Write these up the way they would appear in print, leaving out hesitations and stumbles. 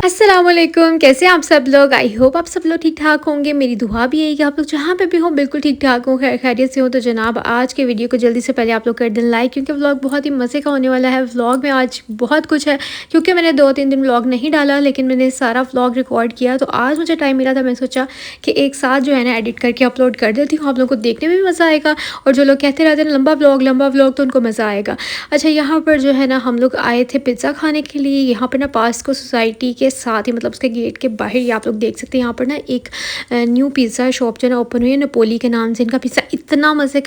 अस्सलामुअलैकुम, कैसे हैं आप सब लोग। आई होप आप सब लोग ठीक ठाक होंगे। मेरी दुआ भी है कि आप लोग जहाँ पे भी हो बिल्कुल ठीक ठाक हो, खैर खैरियत से हो। तो जनाब आज के वीडियो को जल्दी से पहले आप लोग कर दें लाइक, क्योंकि व्लॉग बहुत ही मज़े का होने वाला है। व्लॉग में आज बहुत कुछ है, क्योंकि मैंने 2-3 दिन व्लॉग नहीं डाला, लेकिन मैंने सारा व्लॉग रिकॉर्ड किया। तो आज मुझे टाइम मिला था, मैं सोचा कि एक साथ जो है ना एडिट करके अपलोड कर देती हूँ। आप लोगों को देखने में भी मज़ा आएगा, और जो लोग कहते रहते हैं लंबा व्लॉग तो उनको मज़ा आएगा। अच्छा, यहाँ पर जो है ना हम लोग आए थे पिज़्ज़ा खाने के लिए। यहाँ पर ना पास्को सोसाइटी के साथ ही, मतलब उसके गेट के बाहर ही आप लोग देख सकते हैं, यहाँ पर ना एक न्यू पिज़्ज़ा शॉप जो है ना ओपन हुई है, नपोली के नाम से। इनका पिज़्ज़ा इतना मज़े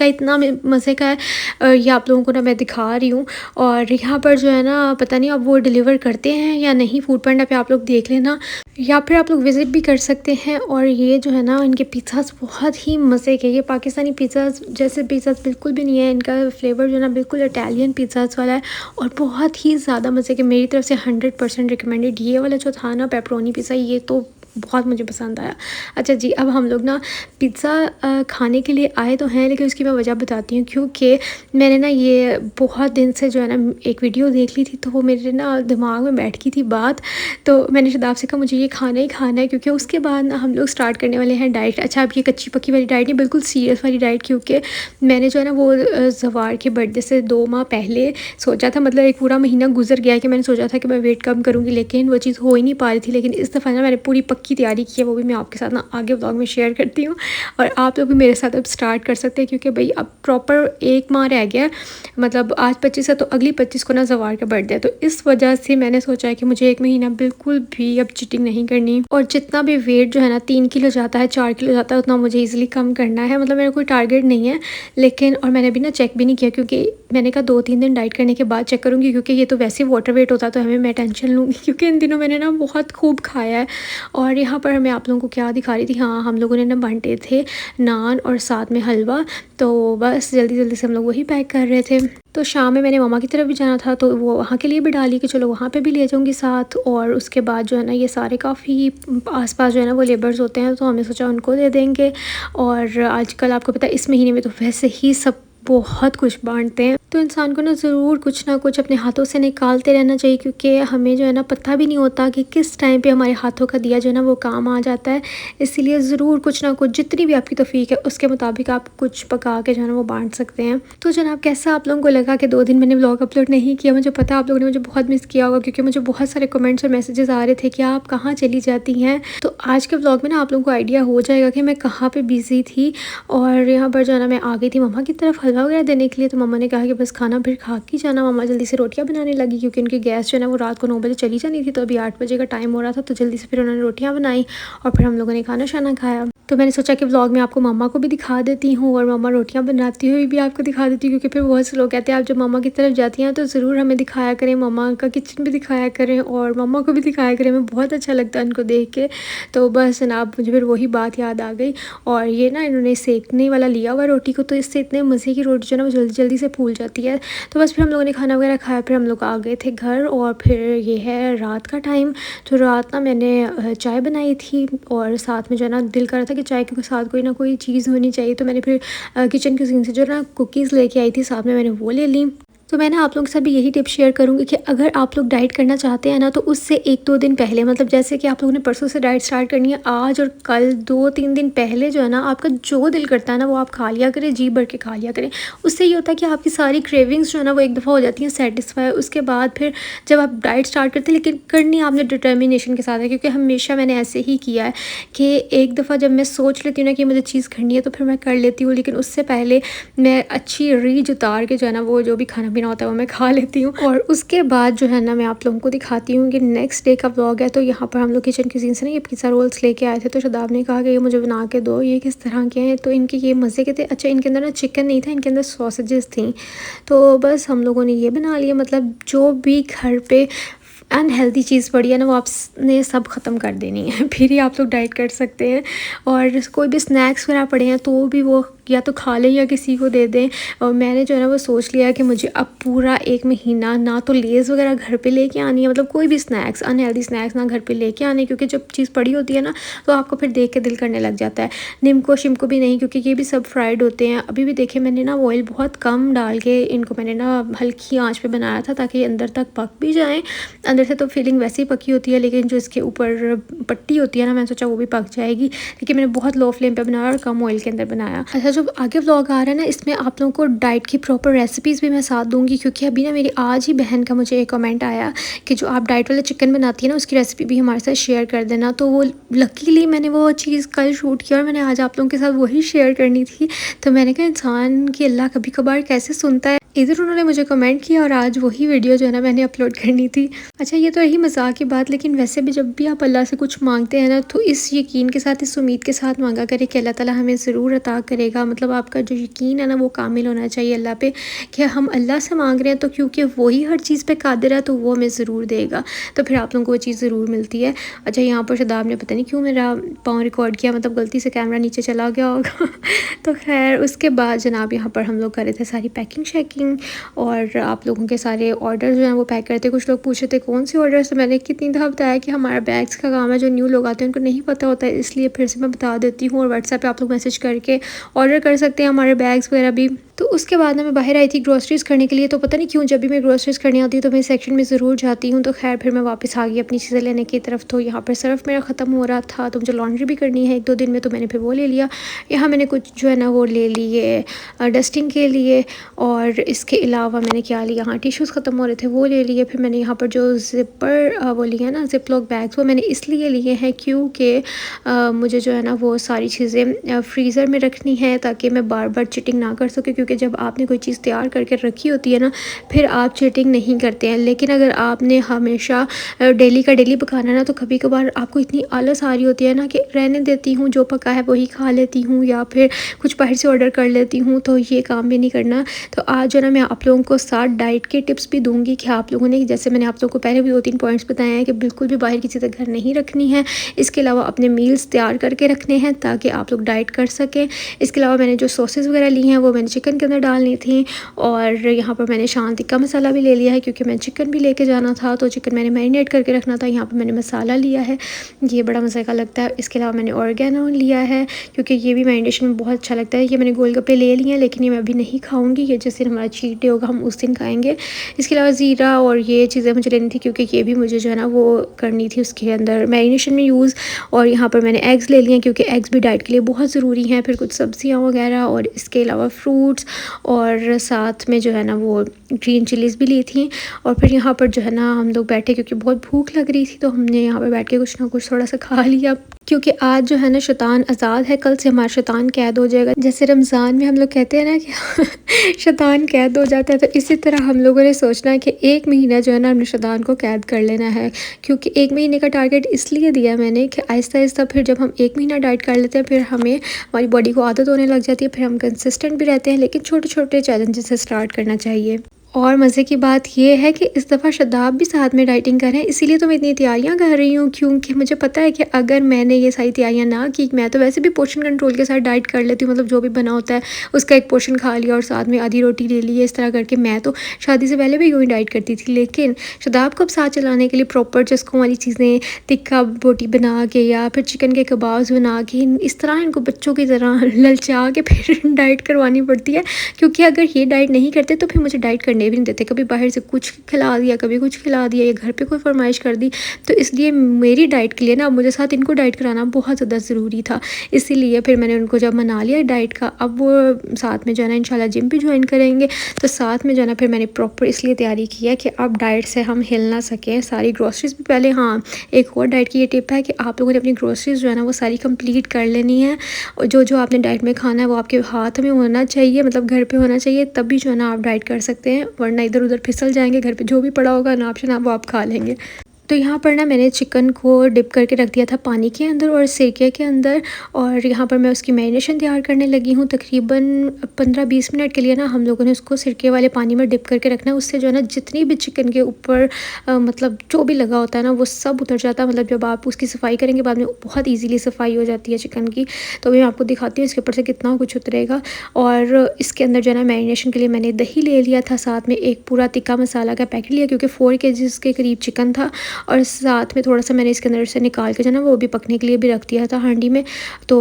का है। ये आप लोगों को ना मैं दिखा रही हूँ। और यहाँ पर जो है ना पता नहीं अब वो डिलीवर करते हैं या नहीं, फूड पांडा पे आप लोग देख लेना, या फिर आप लोग विज़िट भी कर सकते हैं। और ये जो है ना इनके पिज़्ज़ास बहुत ही मज़े के, ये पाकिस्तानी पिज़्ज़ास जैसे पिज़्ज़ास बिल्कुल भी नहीं है। इनका फ्लेवर जो है ना बिल्कुल इटालियन पिज़्ज़ास वाला है, और बहुत ही ज़्यादा मज़े के। मेरी तरफ से 100% रिकमेंडेड। ये वाला जो था ना पेपरोनी पिज़्ज़ा, ये तो बहुत मुझे पसंद आया। अच्छा जी, अब हम लोग ना पिज़्ज़ा खाने के लिए आए तो हैं, लेकिन उसकी मैं वजह बताती हूँ। क्योंकि मैंने ना ये बहुत दिन से जो है ना एक वीडियो देख ली थी, तो वो मेरे ना दिमाग में बैठ गई थी बात। तो मैंने शादाब से कहा मुझे ये खाना ही खाना है, क्योंकि उसके बाद ना हम लोग स्टार्ट करने वाले हैं डाइट। अच्छा, अब ये कच्ची पक्की वाली डाइट नहीं, बिल्कुल सीरियस वाली डाइट। क्योंकि मैंने जो है ना वो जवार के बर्थडे से 2 माह पहले सोचा था, मतलब एक पूरा महीना गुजर गया कि मैंने सोचा था कि मैं वेट कम करूँगी, लेकिन वो चीज़ हो ही नहीं पा रही थी। लेकिन इस दफ़ा ना मैंने पूरी की तैयारी की है, वो भी मैं आपके साथ ना आगे व्लॉग में शेयर करती हूँ। और आप लोग भी मेरे साथ अब स्टार्ट कर सकते हैं, क्योंकि भाई अब प्रॉपर 1 माह रह गया है। मतलब आज 25 है, तो अगली 25 को ना जवार का बर्थडे है। तो इस वजह से मैंने सोचा है कि मुझे 1 महीना बिल्कुल भी अब चीटिंग नहीं करनी, और जितना भी वेट जो है ना 3 किलो जाता है, 4 किलो जाता है, उतना मुझे ईजिली कम करना है। मतलब मेरा कोई टारगेट नहीं है, लेकिन और मैंने भी ना चेक भी नहीं किया, क्योंकि मैंने कहा 2-3 दिन डाइट करने के बाद चेक करूँगी, क्योंकि ये तो वैसे ही वाटर वेट होता, तो हमें मैं टेंशन लूँगी, क्योंकि इन दिनों मैंने ना बहुत खूब खाया है। और यहाँ पर मैं आप लोगों को क्या दिखा रही थी, हाँ हम लोगों ने ना बांटे थे नान और साथ में हलवा। तो बस जल्दी जल्दी से हम लोग वही पैक कर रहे थे। तो शाम में मैंने मामा की तरफ भी जाना था, तो वो वहाँ के लिए भी डाली कि चलो वहाँ पे भी ले जाऊँगी साथ। और उसके बाद जो है ना ये सारे काफ़ी आसपास जो है ना वो लेबर्स होते हैं, तो हमने सोचा उनको दे देंगे। और आजकल आपको पता है इस महीने में तो वैसे ही सब बहुत कुछ बांटते हैं, तो इंसान को ना ज़रूर कुछ ना कुछ अपने हाथों से निकालते रहना चाहिए, क्योंकि हमें जो है ना पता भी नहीं होता कि किस टाइम पे हमारे हाथों का दिया जो है ना वो काम आ जाता है। इसीलिए ज़रूर कुछ ना कुछ, जितनी भी आपकी तौफीक है उसके मुताबिक आप कुछ पका के जो है ना वो बांट सकते हैं। तो जनाब कैसा आप लोगों को लगा कि 2 दिन मैंने व्लॉग अपलोड नहीं किया। मुझे पता है आप लोगों ने मुझे बहुत मिस किया होगा, क्योंकि मुझे बहुत सारे कमेंट्स और मैसेजेस आ रहे थे कि आप कहाँ चली जाती हैं। तो आज के व्लॉग में ना आप लोगों को आइडिया हो जाएगा कि मैं कहाँ पर बिज़ी थी। और यहाँ पर जो है ना मैं आ गई थी मम्मा की तरफ हलवा वगैरह देने के लिए। तो मम्मा ने कहा कि बस खाना फिर खा के जाना। मम्मा जल्दी से रोटियां बनाने लगी, क्योंकि उनकी गैस जो है ना वो रात को 9 बजे चली जानी थी, तो अभी 8 बजे का टाइम हो रहा था। तो जल्दी से फिर उन्होंने रोटियां बनाई, और फिर हम लोगों ने खाना शाना खाया। तो मैंने सोचा कि व्लॉग में आपको मम्मा को भी दिखा देती हूँ, और मम्मा रोटियां बनाती हुई भी आपको दिखा देती हूँ, क्योंकि फिर बहुत से लोग कहते हैं आप जब मम्मा की तरफ जाती हैं तो ज़रूर हमें दिखाया करें, मम्मा का किचन भी दिखाया करें और मम्मा को भी दिखाया करें। हमें बहुत अच्छा लगता है उनको देख के। तो बस जनाब मुझे फिर वही बात याद आ गई। और ये ना इन्होंने सेकने वाला लिया हुआ रोटी को, तो इससे इतने मज़े की रोटी जो है ना वो जल्दी जल्दी से फूल जाती है। तो बस फिर हम लोगों ने खाना वगैरह खाया, फिर हम लोग आ गए थे घर। और फिर ये है रात का टाइम। तो रात ना मैंने चाय बनाई थी, और साथ में जो है ना दिल कर रहा था कि चाय के साथ कोई ना कोई चीज़ होनी चाहिए। तो मैंने फिर किचन कुजीन से जो है ना कुकीज़ लेके आई थी, साथ में मैंने वो ले ली। तो मैं ना आप लोगों के साथ भी यही टिप शेयर करूँगी कि अगर आप लोग डाइट करना चाहते हैं ना, तो उससे 1-2 दिन पहले, मतलब जैसे कि आप लोगों ने परसों से डाइट स्टार्ट करनी है, आज और कल 2-3 दिन पहले जो है ना आपका जो दिल करता है ना वो आप खा लिया करें, जी भर के खा लिया करें। उससे ये होता है कि आपकी सारी क्रेविंग्स जो है ना वो एक दफ़ा हो जाती हैं सेटिस्फाई। उसके बाद फिर जब आप डाइट स्टार्ट करते हैं, लेकिन करनी आपने डिटर्मिनेशन के साथ है, क्योंकि हमेशा मैंने ऐसे ही किया है कि एक दफ़ा जब मैं सोच लेती हूँ ना कि मुझे चीज़ करनी है, तो फिर मैं कर लेती हूँ, लेकिन उससे पहले मैं अच्छी रीझ उतार के जो है ना वो जो भी खाना पीना होता है वो मैं खा लेती हूँ। और उसके बाद जो है ना मैं आप लोगों को दिखाती हूँ कि नेक्स्ट डे का व्लॉग है। तो यहाँ पर हम लोग किचन कुजीन से ना ये पिज़्ज़ा रोल्स लेके आए थे। तो शादाब ने कहा कि ये मुझे बना के दो, ये किस तरह के हैं। तो इनके ये मज़े के थे। अच्छा, इनके अंदर ना चिकन नहीं था, इनके अंदर सॉसेजेस थी। तो बस हम लोगों ने ये बना लिया। मतलब जो भी घर पे अनहेल्दी चीज़ पड़ी है ना वो आपने सब ख़त्म कर देनी है, फिर ही आप लोग डाइट कर सकते हैं। और कोई भी स्नैक्स वगैरह पड़े हैं तो भी वो या तो खा लें या किसी को दे दें। और मैंने जो है ना वो सोच लिया कि मुझे अब पूरा 1 महीना ना तो लेज़ वगैरह घर पे लेके आनी है, मतलब कोई भी स्नैक्स, अनहेल्दी स्नैक्स ना घर पे लेके आने, क्योंकि जब चीज़ पड़ी होती है ना तो आपको फिर देख के दिल करने लग जाता है। निम्को शिमको भी नहीं, क्योंकि ये भी सब फ्राइड होते हैं। अभी भी देखिए मैंने ना ऑयल बहुत कम डाल के इनको मैंने ना हल्की आँच पे बनाया था ताकि अंदर तक पक भी जाएँ। अंदर से तो फिलिंग वैसे ही पकी होती है, लेकिन जो इसके ऊपर पट्टी होती है ना, मैंने सोचा वो भी पक जाएगी, लेकिन मैंने बहुत लो फ्लेम पे बनाया और कम ऑयल के अंदर बनाया। अच्छा, जो आगे व्लॉग आ रहा है ना, इसमें आप लोगों को डाइट की प्रॉपर रेसिपीज़ भी मैं साथ दूंगी, क्योंकि अभी ना मेरी आज ही बहन का मुझे एक कमेंट आया कि जो आप डाइट वाला चिकन बनाती है ना उसकी रेसिपी भी हमारे साथ शेयर कर देना। तो वो लकीली मैंने वो चीज़ कल शूट किया और मैंने आज आप लोगों के साथ वही शेयर करनी थी। तो मैंने कहा इंसान की अल्लाह कभी कभार कैसे सुनता है, इधर उन्होंने मुझे कमेंट किया और आज वही वीडियो जो है ना मैंने अपलोड करनी थी। अच्छा, ये तो यही मजाक की बात, लेकिन वैसे भी जब भी आप अल्लाह से कुछ मांगते हैं ना तो इस यकीन के साथ, इस उम्मीद के साथ मांगा करें कि अल्लाह ताला हमें ज़रूर अता करेगा। मतलब आपका जो यकीन है ना वो कामिल होना चाहिए अल्लाह पे, कि हम अल्लाह से मांग रहे हैं तो क्योंकि वही हर चीज़ पे कादिर है तो वो हमें ज़रूर देगा, तो फिर आप लोगों को वो चीज़ ज़रूर मिलती है। अच्छा, यहाँ पर शदाब ने पता नहीं क्यों मेरा पाँव रिकॉर्ड किया, मतलब गलती से कैमरा नीचे चला गया होगा तो खैर उसके बाद जनाब यहाँ पर हम लोग कर रहे थे सारी पैकिंग शैकिंग, और आप लोगों के सारे ऑर्डर जो हैं वो पैक करते। कुछ लोग पूछ रहे थे कौन से ऑर्डर, तो मैंने कितनी दफ़ा बताया कि हमारा बैग्स का काम है, जो न्यू लोग आते हैं उनको नहीं पता होता है, इसलिए फिर से मैं बता देती हूँ। और व्हाट्सएप पे आप लोग मैसेज करके ऑर्डर कर सकते हैं हमारे बैग्स वगैरह भी। तो उसके बाद ना मैं बाहर आई थी ग्रोसरीज़ करने के लिए, तो पता नहीं क्यों जब भी मैं ग्रोसरीज़ करने आती हूँ तो मैं सेक्शन में ज़रूर जाती हूँ। तो खैर फिर मैं वापस आ गई अपनी चीज़ें लेने की तरफ। तो यहाँ पर सर्फ मेरा ख़त्म हो रहा था, तो मुझे लॉन्ड्री भी करनी है 1-2 दिन में, तो मैंने फिर वो ले लिया। यहाँ मैंने कुछ जो है ना वो ले लिए डस्टिंग के लिए, और इसके अलावा मैंने क्या लिया, हाँ टिश्यूज़ ख़त्म हो रहे थे वो ले लिए। फिर मैंने यहाँ पर जो ज़िपर वो लिया ना ज़िप लॉक बैग्स, वो मैंने इसलिए लिए हैं क्योंकि मुझे जो है ना वो सारी चीज़ें फ्रीज़र में रखनी है ताकि मैं बार बार चिटिंग ना कर सकूँ, क्योंकि जब आपने कोई चीज़ तैयार करके रखी होती है ना फिर आप चिटिंग नहीं करते हैं। लेकिन अगर आपने हमेशा डेली का डेली पकाना ना, तो कभी कभार आपको इतनी आलस आ रही होती है ना कि रहने देती हूँ, जो पका है वही खा लेती हूँ, या फिर कुछ बाहर से ऑर्डर कर लेती हूँ, तो ये काम भी नहीं करना। तो आज जो ना मैं आप लोगों को 7 डाइट के टिप्स भी दूंगी कि आप लोगों ने, जैसे मैंने आप लोगों को पहले भी 2-3 पॉइंट्स बताए हैं कि बिल्कुल भी बाहर की चीज़ें घर नहीं रखनी है। इसके अलावा अपने मील्स तैयार करके रखने हैं ताकि आप लोग डाइट कर सकें। इसके अलावा मैंने जो सॉसेस वगैरह ली हैं वो मैंने चिकन के अंदर डालनी थी, और यहाँ पर मैंने शान टिक्का मसाला भी ले लिया है क्योंकि मैंने चिकन भी लेके जाना था, तो चिकन मैंने मैरिनेट करके रखना था। यहाँ पर मैंने मसाला लिया है, ये बड़ा मज़े का लगता है। इसके अलावा मैंने ऑर्गेनो लिया है क्योंकि ये भी मैरिनेशन में बहुत अच्छा लगता है। ये मैंने गोलगप्पे ले लिए हैं, लेकिन ये मैं अभी नहीं खाऊंगी, ये जिस दिन हमारा चीट डे होगा हम उस दिन खाएंगे। इसके अलावा ज़ीरा और ये चीज़ें मुझे लेनी थी क्योंकि ये भी मुझे जो है ना वो करनी थी उसके अंदर मैरिनेशन में यूज़। और यहाँ पर मैंने एग्स ले लिए हैं क्योंकि एग्स भी डाइट के लिए बहुत ज़रूरी हैं। फिर कुछ सब्जियाँ वगैरह, और इसके अलावा फ्रूट्स, और साथ में जो है ना वो ग्रीन चिलीज़ भी ली थी। और फिर यहाँ पर जो है ना हम लोग बैठे क्योंकि बहुत भूख लग रही थी, तो हमने यहाँ पर बैठ के कुछ ना कुछ थोड़ा सा खा लिया, क्योंकि आज जो है ना शैतान आज़ाद है, कल से हमारा शैतान कैद हो जाएगा। जैसे रमज़ान में हम लोग कहते हैं ना कि शैतान कैद हो जाता है, तो इसी तरह हम लोगों ने सोचना है कि 1 महीना जो है ना हमने शैतान को कैद कर लेना है। क्योंकि 1 महीने का टारगेट इसलिए दिया मैंने कि आहिस्ता आहिस्ता फिर जब हम 1 महीना डाइट कर लेते हैं फिर हमें हमारी बॉडी को आदत होने लग जाती है, फिर हम कंसिस्टेंट भी रहते हैं। लेकिन छोटे छोटे चैलेंजेस से स्टार्ट करना चाहिए। और मज़े की बात ये है कि इस दफ़ा शदाब भी साथ में डाइटिंग कर रहे हैं, इसीलिए तो मैं इतनी तैयारियां कर रही हूँ, क्योंकि मुझे पता है कि अगर मैंने ये सारी तैयारियां ना की, मैं तो वैसे भी पोर्शन कंट्रोल के साथ डाइट कर लेती हूँ, मतलब जो भी बना होता है उसका एक पोर्शन खा लिया और साथ में आधी रोटी ले ली है। इस तरह करके मैं तो शादी से पहले भी यूँ ही डाइट करती थी, लेकिन शदाब को अब साथ चलाने के लिए प्रॉपर चस्कों वाली चीज़ें, तिक्का बोटी बना के या फिर चिकन के कबाब्स बना के, इस तरह इनको बच्चों की तरह ललचा के फिर डाइट करवानी पड़ती है। क्योंकि अगर ये डाइट नहीं करते तो फिर मुझे डाइट करने भी नहीं देते, कभी बाहर से कुछ खिला दिया, कभी कुछ खिला दिया, या घर पे कोई फरमाइश कर दी। तो इसलिए मेरी डाइट के लिए ना मुझे साथ इनको डाइट कराना बहुत ज़्यादा ज़रूरी था, इसीलिए फिर मैंने उनको जब मना लिया डाइट का, अब वो साथ में जो है ना इंशाल्लाह जिम भी ज्वाइन करेंगे। तो साथ में जो है ना फिर मैंने प्रॉपर इसलिए तैयारी की है कि अब डाइट से हम हिल ना सकें। सारी ग्रोसरीज भी पहले, हाँ एक और डाइट की ये टिप है कि आप लोगों ने अपनी ग्रोसरीज जो है ना वो सारी कंप्लीट कर लेनी है, और जो जो आपने डाइट में खाना है वो आपके हाथ में होना चाहिए, मतलब घर पे होना चाहिए, तभी जो है ना आप डाइट कर सकते हैं, वरना इधर उधर फिसल जाएंगे। घर पे जो भी पड़ा होगा ना ऑप्शन आप वो आप खा लेंगे। तो यहाँ पर ना मैंने चिकन को डिप करके रख दिया था पानी के अंदर और सिरके के अंदर, और यहाँ पर मैं उसकी मैरिनेशन तैयार करने लगी हूँ। तकरीबन 15-20 मिनट के लिए ना हम लोगों ने उसको सिरके वाले पानी में डिप करके रखना है। उससे जो है ना जितनी भी चिकन के ऊपर मतलब जो भी लगा होता है ना वो सब उतर जाता है। मतलब जब आप उसकी सफाई करेंगे बाद में बहुत ईजीली सफाई हो जाती है चिकन की। तो अभी मैं आपको दिखाती हूँ इसके ऊपर से कितना कुछ उतरेगा। और इसके अंदर जो है ना मैरिनेशन के लिए मैंने दही ले लिया था, साथ में एक पूरा तिक्का मसाला का पैकेट लिया क्योंकि 4 केजीज़ के करीब चिकन था। और साथ में थोड़ा-सा मैंने इसके अंदर से निकाल के जो है ना वो भी पकने के लिए भी रख दिया था हांडी में। तो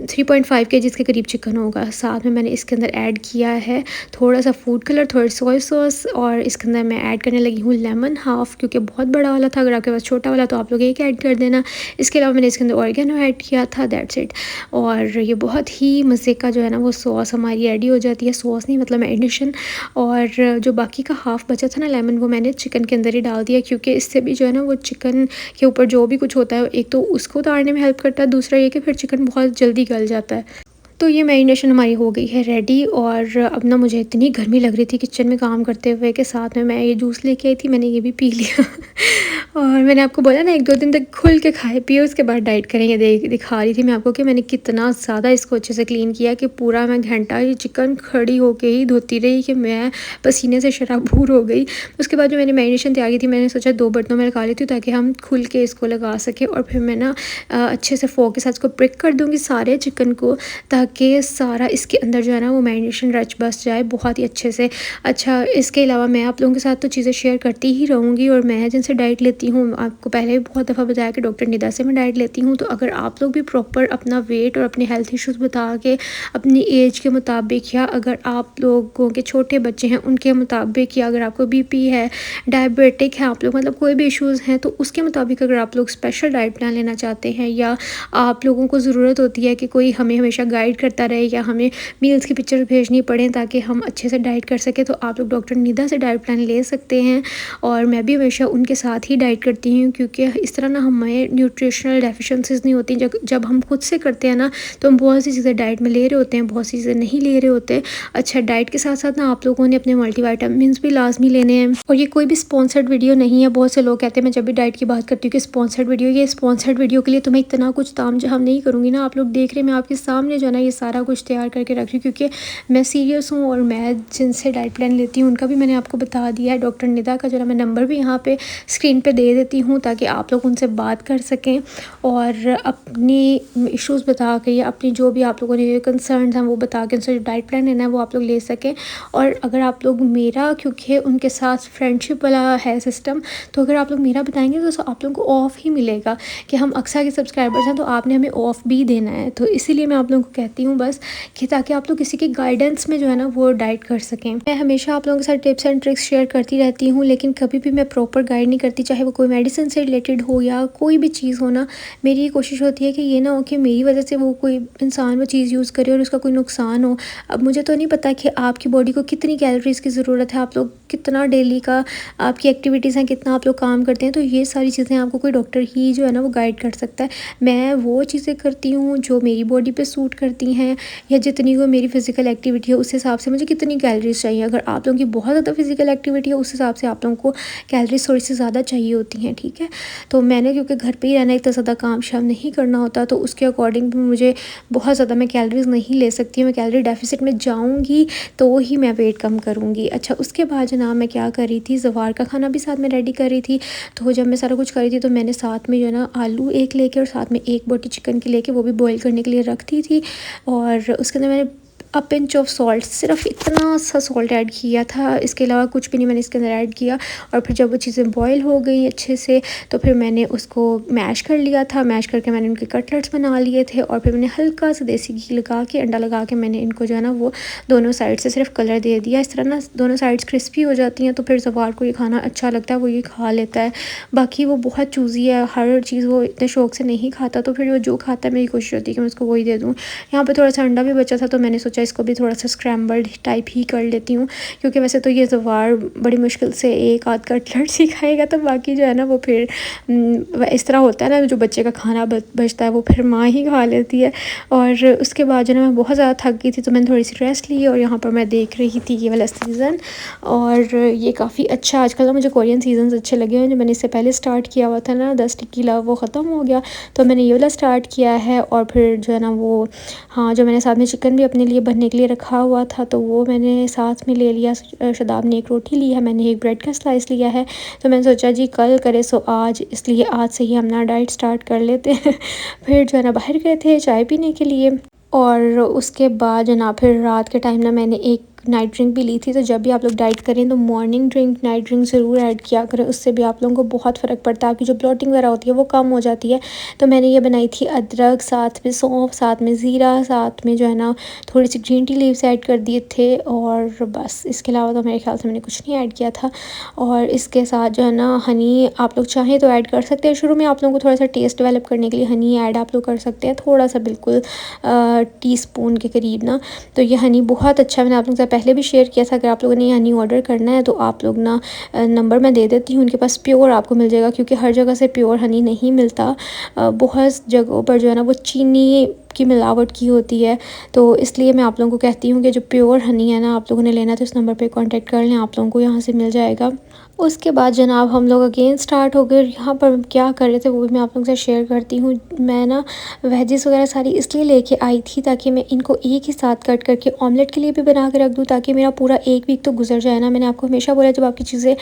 3.5 केजीज़ के करीब चिकन होगा। साथ में मैंने इसके अंदर ऐड किया है थोड़ा-सा फूड कलर, थोड़ी सोया सॉस, और इसके अंदर मैं ऐड करने लगी हूँ लेमन हाफ़, क्योंकि बहुत बड़ा वाला था। अगर आपके पास छोटा वाला तो आप लोग एक ऐड कर देना। इसके अलावा मैंने इसके अंदर ऑरिगेनो ऐड किया था, दैट्स इट। और ये बहुत ही मज़े का जो है ना वो सॉस हमारी रेडी हो जाती है। सॉस नहीं मतलब एडिशन। और जो बाकी का हाफ़ बचा था ना लेमन, वो मैंने चिकन के अंदर ही डाल दिया क्योंकि इससे भी जो है ना वो चिकन के ऊपर जो भी कुछ होता है, एक तो उसको उतारने में हेल्प करता है, दूसरा ये कि फिर चिकन बहुत जल्दी गल जाता है। तो ये मैरिनेशन हमारी हो गई है रेडी। और अब ना मुझे इतनी गर्मी लग रही थी किचन में काम करते हुए कि साथ में मैं ये जूस लेके आई थी, मैंने ये भी पी लिया। और मैंने आपको बोला ना 1-2 दिन तक खुल के खाए पिए उसके बाद डाइट करेंगे। दिखा रही थी मैं आपको कि मैंने कितना ज़्यादा इसको अच्छे से क्लीन किया कि पूरा मैं घंटा ये चिकन खड़ी होके ही धोती रही कि मैं पसीने से शराबूर हो गई। उसके बाद जो मैंने मैरिनेशन तैयार की थी, मैंने सोचा 2 बर्तनों में लगा लेती हूँ ताकि हम खुल के इसको लगा सकें। और फिर मैं ना अच्छे से फोक के साथ इसको प्रिक कर दूँगी सारे चिकन को, ताकि सारा इसके अंदर जो है ना वो मैरिनेशन रच बस जाए बहुत ही अच्छे से। अच्छा, इसके अलावा मैं आप लोगों के साथ तो चीज़ें शेयर करती ही रहूँगी। और मैं जिनसे डाइट लेती हूँ, आपको पहले भी बहुत दफ़ा बताया कि डॉक्टर निदा से मैं डाइट लेती हूँ। तो अगर आप लोग भी प्रॉपर अपना वेट और अपने हेल्थ इश्यूज़ बता के अपनी एज के मुताबिक, या अगर आप लोगों के छोटे बच्चे हैं उनके मुताबिक, या अगर आपको बीपी है, डायबिटिक है आप लोग, मतलब कोई भी इश्यूज़ हैं, तो उसके मुताबिक अगर आप लोग स्पेशल डाइट प्लान लेना चाहते हैं, या आप लोगों को ज़रूरत होती है कि कोई हमें हमेशा गाइड करता रहे या हमें मील्स की पिक्चर भेजनी पड़े ताकि हम अच्छे से डाइट कर सकें, तो आप लोग डॉक्टर निदा से डाइट प्लान ले सकते हैं। और मैं भी हमेशा उनके साथ ही डाइट करती हूँ क्योंकि इस तरह ना हमें न्यूट्रिशनल डेफिशिएंसीज़ नहीं होती। जब हम खुद से करते हैं ना तो हम बहुत सी चीज़ें डाइट में ले रहे होते हैं, बहुत सी चीज़ें नहीं ले रहे होते। अच्छा, डाइट के साथ साथ ना आप लोगों ने अपने मल्टीविटामिन्स भी लाजमी लेने हैं। और ये कोई भी स्पॉन्सर्ड वीडियो नहीं है। बहुत से लोग कहते हैं मैं जब भी डाइट की बात करती हूँ कि स्पॉन्सर्ड वीडियो, ये स्पॉन्सर्ड वीडियो के लिए तो मैं इतना कुछ तामझाम नहीं करूँगी ना। आप लोग देख रहे हैं मैं आपके सामने जो है ना ये सारा कुछ तैयार करके रख रही हूँ क्योंकि मैं सीरियस हूँ। और मैं जिनसे डाइट प्लान लेती हूँ उनका भी मैंने आपको बता दिया है। डॉक्टर निदा का जो है मैं नंबर भी यहाँ पे स्क्रीन पे दे देती हूँ ताकि आप लोग उनसे बात कर सकें और अपनी इश्यूज़ बता के या अपनी जो भी आप लोगों ने कंसर्न हैं वो बता के उनसे जो डाइट प्लान लेना है वो आप लोग ले सकें। और अगर आप लोग मेरा, क्योंकि उनके साथ फ्रेंडशिप वाला है सिस्टम, तो अगर आप लोग मेरा बताएंगे तो आप लोगों को ऑफ़ ही मिलेगा कि हम अक्सर के सब्सक्राइबर्स हैं तो आपने हमें ऑफ़ भी देना है। तो इसीलिए मैं आप लोगों को कहती हूँ बस कि ताकि आप लोग किसी की गाइडेंस में जो है ना वो डाइट कर सकें। मैं हमेशा आप लोगों के साथ टिप्स एंड ट्रिक्स शेयर करती रहती हूँ, लेकिन कभी भी मैं प्रॉपर गाइड नहीं करती, चाहे वो कोई मेडिसिन से रिलेटेड हो या कोई भी चीज़ हो ना। मेरी ये कोशिश होती है कि ये ना हो कि मेरी वजह से वो कोई इंसान वो चीज़ यूज़ करे और उसका कोई नुकसान हो। अब मुझे तो नहीं पता कि आपकी बॉडी को कितनी कैलोरीज़ की ज़रूरत है, आप लोग कितना डेली का आपकी एक्टिविटीज़ हैं, कितना आप लोग काम करते हैं, तो ये सारी चीज़ें आपको कोई डॉक्टर ही जो है ना वो गाइड कर सकता है। मैं वो चीज़ें करती हूँ जो मेरी बॉडी पे सूट करती हैं, या जितनी वो मेरी फ़िज़िकल एक्टिविटी है उस हिसाब से मुझे कितनी कैलोरीज़ चाहिए। अगर आप लोगों की बहुत ज़्यादा फ़िज़िकल एक्टिविटी है उस हिसाब से आप लोगों को कैलोरीज़ थोड़ी सी ज़्यादा चाहिए होती हैं, ठीक है। तो मैंने क्योंकि घर पे ही रहना, इतना ज़्यादा काम शाम नहीं करना होता, तो उसके अकॉर्डिंग भी मुझे बहुत ज़्यादा मैं कैलोरीज़ नहीं ले सकती। मैं कैलोरी डेफिसिट में जाऊँगी तो ही मैं वेट कम करूँगी। अच्छा, उसके बाद जनाब मैं क्या कर रही थी, ज़वार का खाना भी साथ में रेडी कर रही थी। तो जब मैं सारा कुछ कर रही थी तो मैंने साथ में जो है ना आलू एक लेके और साथ में एक बोटी चिकन की लेके वो भी बॉईल करने के लिए रख दी थी। और उसके अंदर मैंने अ पिंच ऑफ सॉल्ट, सिर्फ इतना सा सॉल्ट ऐड किया था, इसके अलावा कुछ भी नहीं मैंने इसके अंदर ऐड किया। और फिर जब वो चीज़ें बॉईल हो गई अच्छे से तो फिर मैंने उसको मैश कर लिया था। मैश करके मैंने उनके कटलेट्स बना लिए थे और फिर मैंने हल्का सा देसी घी लगा के, अंडा लगा के मैंने इनको जो है ना वो दोनों साइड से सिर्फ कलर दे दिया। इस तरह ना दोनों साइड्स क्रिस्पी हो जाती हैं तो फिर ज़वार को ये खाना अच्छा लगता है, वो ये खा लेता है। बाकी वो बहुत चूज़ी है, हर चीज़ वो इतने शौक से नहीं खाता, तो फिर वो जो खाता है मेरी कोशिश होती है कि मैं उसको वही दे दूँ। यहाँ पर थोड़ा सा अंडा भी बचा था तो मैंने सोचा सोचा इसको भी थोड़ा सा स्क्रैम्बल्ड टाइप ही कर लेती हूँ, क्योंकि वैसे तो ये ज़वार बड़ी मुश्किल से एक आध कटलेट ही खाएगा, तो बाकी जो है ना वो फिर इस तरह होता है ना, जो बच्चे का खाना बचता है वो फिर माँ ही खा लेती है। और उसके बाद जो है मैं बहुत ज़्यादा थक गई थी, तो मैंने थोड़ी सी रेस्ट ली और यहाँ पर मैं देख रही थी ये वाला सीज़न। और ये काफ़ी अच्छा, आजकल ना मुझे कोरियन सीजन्स अच्छे लगे हैं। जो मैंने इससे पहले स्टार्ट किया हुआ था ना 10 टिक्की लव, वो ख़त्म हो गया, तो मैंने ये वाला स्टार्ट किया है। और फिर जो है ना वो, हाँ, जो मैंने साथ में चिकन भी अपने लिए बनने के लिए रखा हुआ था, तो वो मैंने साथ में ले लिया। शदाब ने एक रोटी ली है, मैंने एक ब्रेड का स्लाइस लिया है। तो मैंने सोचा जी कल करे सो आज, इसलिए आज से ही हम ना डाइट स्टार्ट कर लेते हैं। फिर जो है ना बाहर गए थे चाय पीने के लिए, और उसके बाद जो ना फिर रात के टाइम ना मैंने एक नाइट ड्रिंक भी ली थी। तो जब भी आप लोग डाइट करें तो मॉर्निंग ड्रिंक नाइट ड्रिंक ज़रूर ऐड किया करें, उससे भी आप लोगों को बहुत फ़र्क पड़ता है, आपकी जो ब्लोटिंग वगैरह होती है वो कम हो जाती है। तो मैंने ये बनाई थी अदरक, साथ में सौंफ, साथ में ज़ीरा, साथ में जो है ना थोड़ी सी ग्रीन टी लीव्स ऐड कर दिए थे, और बस इसके अलावा तो मेरे ख्याल से मैंने कुछ नहीं ऐड किया था। और इसके साथ जो है ना हनी आप लोग चाहें तो ऐड कर सकते हैं। शुरू में आप लोगों को थोड़ा सा टेस्ट डेवलप करने के लिए हनी ऐड आप लोग कर सकते हैं, थोड़ा सा, बिल्कुल टीस्पून के करीब ना। तो ये हनी बहुत अच्छा, मैंने आप लोगों से पहले भी शेयर किया था। अगर आप लोगों ने हनी ऑर्डर करना है तो आप लोग ना नंबर मैं दे देती हूँ, उनके पास प्योर आपको मिल जाएगा, क्योंकि हर जगह से प्योर हनी नहीं मिलता। बहुत जगहों पर जो है ना वो चीनी की मिलावट की होती है। तो इसलिए मैं आप लोगों को कहती हूँ कि जो प्योर हनी है ना, आप लोगों ने लेना तो इस नंबर पे कांटेक्ट कर लें, आप लोगों को यहाँ से मिल जाएगा। उसके बाद जनाब हम लोग अगेन स्टार्ट हो गए। यहाँ पर क्या कर रहे थे वो भी मैं आप लोगों से शेयर करती हूँ। मैं ना वेजेस वगैरह सारी इसलिए लेके आई थी ताकि मैं इनको एक ही साथ कट करके ऑमलेट के लिए भी बना के रख दूँ, ताकि मेरा पूरा एक वीक तो गुजर जाए ना। मैंने आपको हमेशा बोला जब आपकी चीज़ें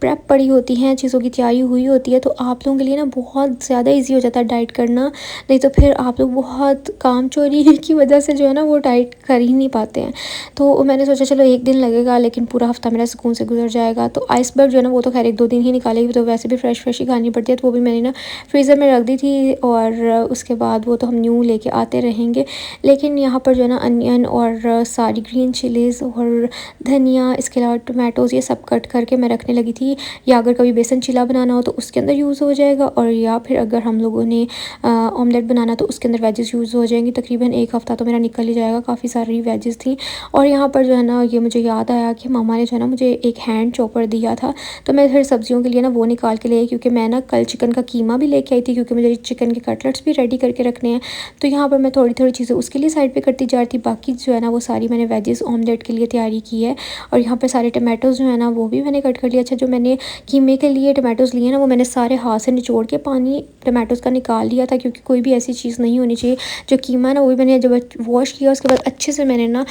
प्रेप पड़ी होती हैं, चीज़ों की तैयारी हुई होती है, तो आप लोगों के लिए ना बहुत ज़्यादा इजी हो जाता है डाइट करना। नहीं तो फिर आप लोग बहुत काम चोरी की वजह से जो है ना वो डाइट कर ही नहीं पाते हैं। तो मैंने सोचा चलो एक दिन लगेगा, लेकिन पूरा हफ्ता मेरा सुकून से गुजर जाएगा। तो आइसबर्ग जो है ना वो तो खैर 1-2 दिन ही निकालेगी, तो वैसे भी फ्रेश ही खानी पड़ती है, तो वो भी मैंने ना फ्रीज़र में रख दी थी। और उसके बाद वो तो हम न्यू लेके आते रहेंगे। लेकिन यहाँ पर जो है ना अनियन और सारी ग्रीन चिलीज़ और धनिया, इसके अलावा टमाटोज़, ये सब कट करके मैं रखने लगी थी। या अगर कभी बेसन चिला बनाना हो तो उसके अंदर यूज़ हो जाएगा, और या फिर अगर हम लोगों ने ऑमलेट बनाना तो उसके अंदर वेजेस यूज़ हो जाएंगी। तकरीबन एक हफ़्ता तो मेरा निकल ही जाएगा, काफ़ी सारी वेजेस थी। और यहाँ पर जो है ना ये मुझे याद आया कि मामा ने जो है ना मुझे एक हैंड चॉपर दिया था, तो मैं फिर सब्जियों के लिए ना वो निकाल के ले आई, क्योंकि मैं ना कल चिकन का कीमा भी लेके आई थी, क्योंकि मुझे चिकन के कटलेट्स भी रेडी करके रखने हैं। तो यहाँ पर मैं थोड़ी थोड़ी चीज़ें उसके लिए साइड पर करती जा रही थी। बाकी जो है ना वो सारी मैंने वेजेस ऑमलेट के लिए तैयारी की है। और यहाँ पर सारे टमाटोज़ जो है ना वो भी मैंने कट कर लिया। अच्छा, जो मैंने कीमे के लिए टमाटोज़ लिए ना वो मैंने सारे हाथ से निचोड़ के पानी टमाटोज़ का निकाल लिया था, क्योंकि कोई भी ऐसी चीज़ नहीं होनी चाहिए। जो कीमा ना वो भी मैंने जब वॉश किया उसके बाद अच्छे से मैंने ना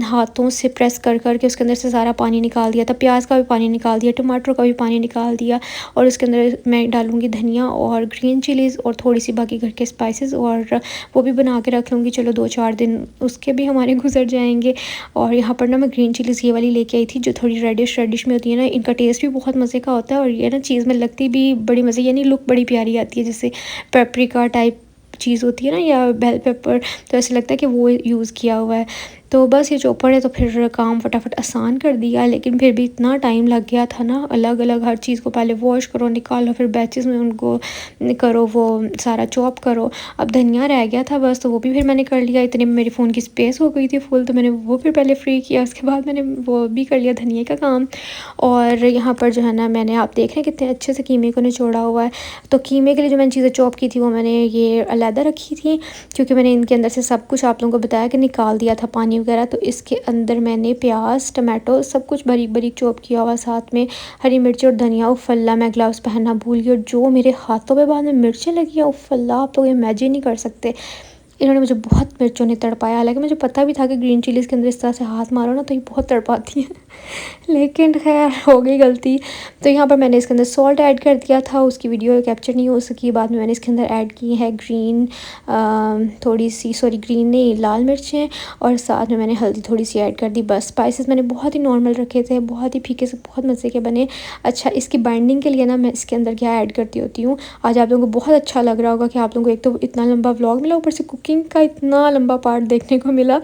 हाथों से प्रेस कर के उसके अंदर से सारा पानी निकाल दिया था। प्याज का भी पानी निकाल दिया, टमाटर का भी पानी निकाल दिया। और उसके अंदर मैं डालूँगी धनिया और ग्रीन चिलीज़ और थोड़ी सी बाकी घर के स्पाइसेस, और वो भी बना के रख लूँगी। चलो 2-4 दिन उसके भी हमारे गुजर जाएंगे। और यहाँ पर ना मैं ग्रीन चिलीज़ ये वाली लेके आई थी, जो थोड़ी रेडिश में होती है ना। इनका टेस्ट भी बहुत मज़े का होता है, और ये ना चीज़ में लगती भी बड़ी मज़े, यानी लुक बड़ी प्यारी आती है, जैसे पेपरिका टाइप चीज़ होती है ना, या बेल पेपर, तो ऐसे लगता है कि वो यूज़ किया हुआ है। तो बस ये चॉपर है तो फिर काम फटाफट आसान कर दिया, लेकिन फिर भी इतना टाइम लग गया था ना। अलग अलग हर चीज़ को पहले वॉश करो, निकालो, फिर बैचेस में उनको करो, वो सारा चॉप करो। अब धनिया रह गया था बस, तो वो भी फिर मैंने कर लिया। इतने में मेरी फ़ोन की स्पेस हो गई थी फुल, तो मैंने वो फिर पहले फ्री किया, उसके बाद मैंने वो भी कर लिया धनिया का काम। और यहाँ पर जो है ना मैंने, आप देख रहे हैं कितने अच्छे से कीमे को निचोड़ा हुआ है। तो कीमे के लिए जो मैंने चीज़ें चॉप की थी वो मैंने ये अलहदा रखी थी, क्योंकि मैंने इनके अंदर से सब कुछ आप लोगों को बताया कि निकाल दिया था पानी वगैरह। तो इसके अंदर मैंने प्याज, टमाटो सब कुछ बारीक बारीक चॉप किया हुआ, साथ में हरी मिर्ची और धनिया। उफ़ल्ला, मैं ग्लव्स पहनना भूल गई, और जो मेरे हाथों पे बाद में मिर्चें लगी हैं, उफ़ल्ला, आप लोग इमेजिन नहीं कर सकते। इन्होंने मुझे बहुत मिर्चों ने तड़पाया। हालांकि मुझे पता भी था कि ग्रीन चिलीज़ के अंदर इस तरह से हाथ मारो ना तो ये बहुत तड़पाती हैं, लेकिन खैर हो गई गलती। तो यहाँ पर मैंने इसके अंदर सॉल्ट ऐड कर दिया था, उसकी वीडियो कैप्चर नहीं हो सकी। बाद में मैंने इसके अंदर ऐड की है ग्रीन नहीं, लाल मिर्चें, और साथ में मैंने हल्दी थोड़ी सी ऐड कर दी। बस स्पाइसेस मैंने बहुत ही नॉर्मल रखे थे, बहुत ही फीके से, बहुत मज़े के बने। अच्छा, इसकी बाइंडिंग के लिए ना मैं इसके अंदर क्या ऐड करती होती हूँ। आज आप लोगों को बहुत अच्छा लग रहा होगा कि आप लोगों को एक तो इतना लंबा व्लॉग मिला, ऊपर से कुकिंग का इतना लंबा पार्ट देखने को मिला।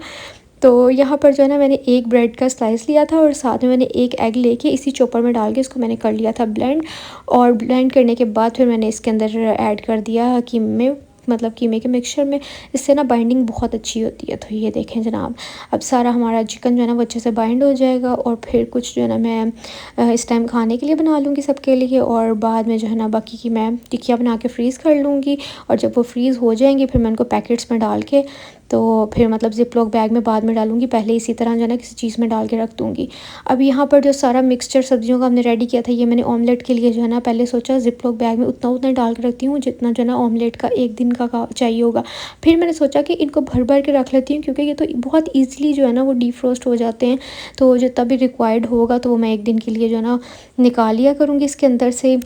तो यहाँ पर जो है ना मैंने एक ब्रेड का स्लाइस लिया था, और साथ में मैंने एक एग लेके इसी चॉपर में डाल के इसको मैंने कर लिया था ब्लेंड। और ब्लेंड करने के बाद फिर मैंने इसके अंदर ऐड कर दिया कीमे, मतलब कीमे के मिक्सचर में, इससे ना बाइंडिंग बहुत अच्छी होती है। तो ये देखें जनाब, अब सारा हमारा चिकन जो है ना वो अच्छे से बाइंड हो जाएगा और फिर कुछ जो है ना मैं इस टाइम खाने के लिए बना लूँगी सबके लिए, और बाद में जो है ना बाकी की मैं टिक्कियाँ बना के फ्रीज़ कर लूँगी। और जब वो फ्रीज़ हो जाएंगी फिर मैं उनको पैकेट्स में डाल के तो फिर मतलब ज़िप लॉक बैग में बाद में डालूँगी, पहले इसी तरह जो है ना किसी चीज़ में डाल के रख दूँगी। अब यहाँ पर जो सारा मिक्सचर सब्जियों का हमने रेडी किया था, ये मैंने ऑमलेट के लिए जो है ना पहले सोचा ज़िप लॉक बैग में उतना उतना डाल के रखती हूँ जितना जो है ना ऑमलेट का एक दिन का चाहिए होगा। फिर मैंने सोचा कि इनको भर भर के रख लेती हूँ, क्योंकि ये तो बहुत ईज़िली जो है ना वो डीफ्रोस्ट हो जाते हैं। तो जितना भी रिक्वायर्ड होगा तो वो मैं एक दिन के लिए जो है ना निकाल लिया करूँगी इसके अंदर से।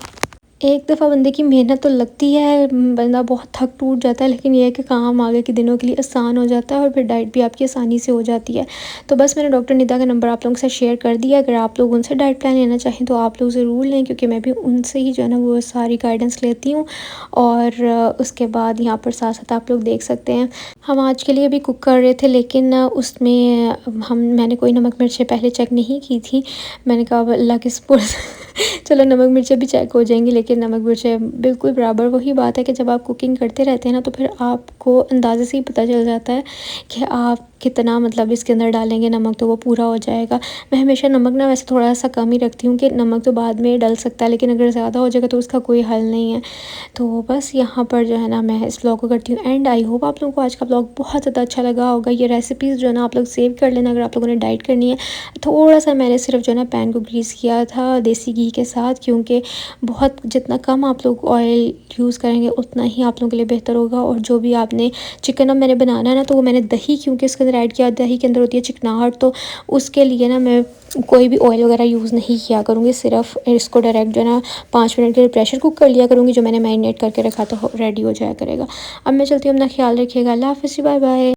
एक दफ़ा बंदे की मेहनत तो लगती है, बंदा बहुत थक टूट जाता है, लेकिन ये है कि काम आगे के दिनों के लिए आसान हो जाता है और फिर डाइट भी आपकी आसानी से हो जाती है। तो बस मैंने डॉक्टर निदा का नंबर आप लोगों के साथ शेयर कर दिया। अगर आप लोग उनसे डाइट प्लान लेना चाहें तो आप लोग ज़रूर लें, क्योंकि मैं भी उनसे ही जो है ना वो सारी गाइडेंस लेती हूँ। और उसके बाद यहाँ पर साथ साथ आप लोग देख सकते हैं हम आज के लिए भी कुक कर रहे थे, लेकिन उसमें मैंने कोई नमक मिर्चें पहले चेक नहीं की थी। मैंने कहा अब अल्लाह के सुपुर्द चलो नमक मिर्चें भी चेक हो जाएंगी, लेकिन नमक मिर्चें बिल्कुल बराबर। वही बात है कि जब आप कुकिंग करते रहते हैं ना तो फिर आपको अंदाज़े से ही पता चल जाता है कि आप कितना मतलब इसके अंदर डालेंगे नमक तो वो पूरा हो जाएगा। मैं हमेशा नमक ना वैसे थोड़ा सा कम ही रखती हूँ कि नमक तो बाद में डल सकता है, लेकिन अगर ज़्यादा हो जाएगा तो उसका कोई हल नहीं है। तो बस यहाँ पर जो है ना मैं इस व्लॉग को करती हूँ एंड। आई होप आप लोगों को आज का व्लॉग बहुत ज़्यादा अच्छा लगा होगा। ये रेसिपीज़ जो है ना आप लोग सेव कर लेना अगर आप लोगों ने डाइट करनी है। थोड़ा सा मैंने सिर्फ जो है ना पैन को ग्रीस किया था देसी घी के साथ, क्योंकि बहुत जितना कम आप लोग ऑयल यूज़ करेंगे उतना ही आप लोगों के लिए बेहतर होगा। और जो भी आपने चिकन अब मैंने बनाना है ना, तो वो मैंने दही क्योंकि इसके अंदर ऐड किया, दही के अंदर होती है चिकनाहट, तो उसके लिए ना मैं कोई भी ऑयल वगैरह यूज़ नहीं किया करूँगी। सिर्फ इसको डायरेक्ट जो है ना 5 मिनट के लिए प्रेशर कुक कर लिया करूँगी। जो मैंने मैरिनेट करके रखा तो रेडी हो जाया करेगा। अब मैं चलती हूँ, अपना ख्याल रखिएगा। अल्लाह हाफ़िज़, बाय बाय।